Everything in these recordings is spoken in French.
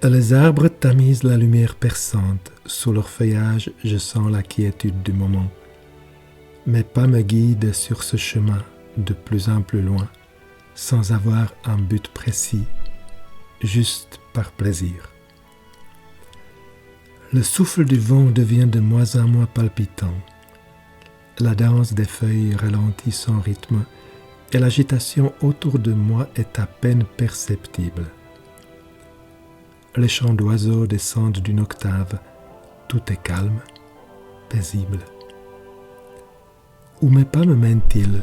Les arbres tamisent la lumière perçante. Sous leur feuillage, je sens la quiétude du moment. Mes pas me guident sur ce chemin de plus en plus loin, sans avoir un but précis, juste par plaisir. Le souffle du vent devient de moins en moins palpitant. La danse des feuilles ralentit son rythme et l'agitation autour de moi est à peine perceptible. Les chants d'oiseaux descendent d'une octave, tout est calme, paisible. Où mes pas me mènent-ils ?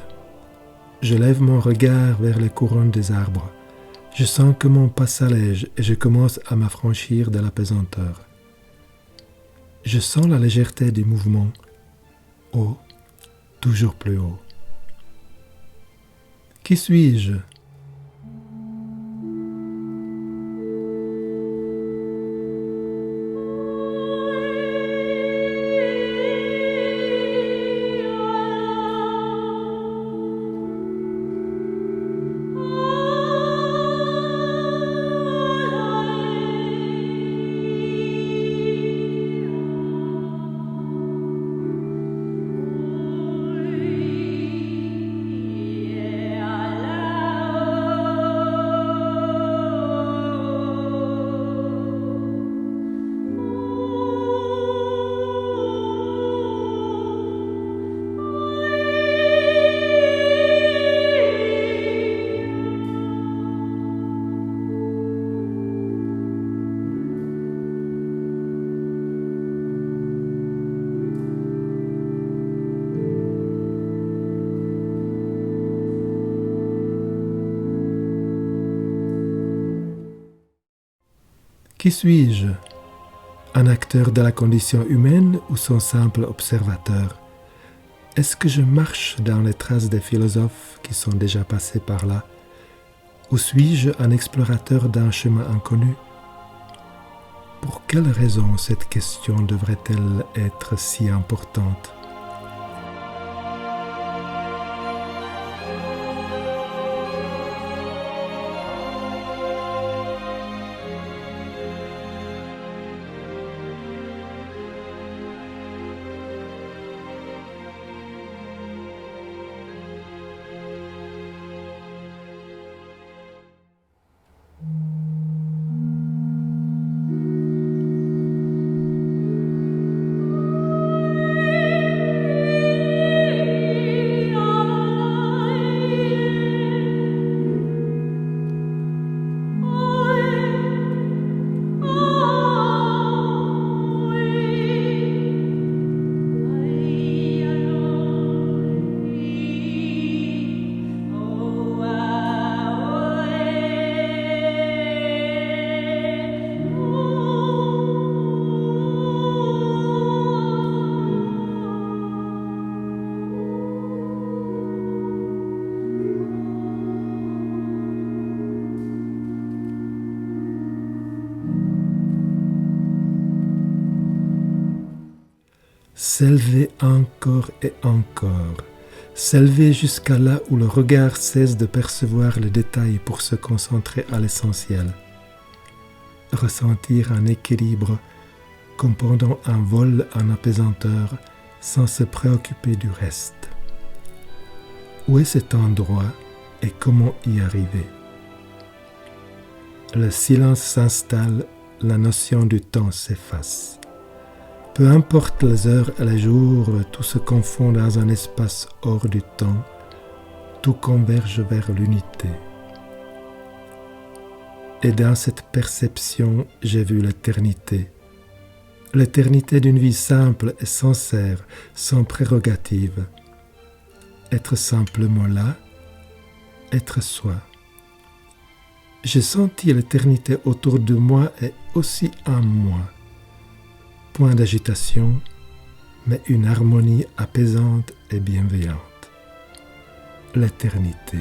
Je lève mon regard vers les couronnes des arbres. Je sens que mon pas s'allège et je commence à m'affranchir de la pesanteur. Je sens la légèreté du mouvement, haut, toujours plus haut. Qui suis-je ? Qui suis-je ? Un acteur de la condition humaine ou son simple observateur ? Est-ce que je marche dans les traces des philosophes qui sont déjà passés par là ? Ou suis-je un explorateur d'un chemin inconnu ? Pour quelle raison cette question devrait-elle être si importante ? S'élever encore et encore, s'élever jusqu'à là où le regard cesse de percevoir les détails pour se concentrer à l'essentiel. Ressentir un équilibre comme pendant un vol en apesanteur sans se préoccuper du reste. Où est cet endroit et comment y arriver ? Le silence s'installe, la notion du temps s'efface. Peu importe les heures et les jours, tout se confond dans un espace hors du temps, tout converge vers l'unité. Et dans cette perception, j'ai vu l'éternité. L'éternité d'une vie simple et sincère, sans prérogative. Être simplement là, être soi. J'ai senti l'éternité autour de moi et aussi en moi. Point d'agitation, mais une harmonie apaisante et bienveillante. L'éternité.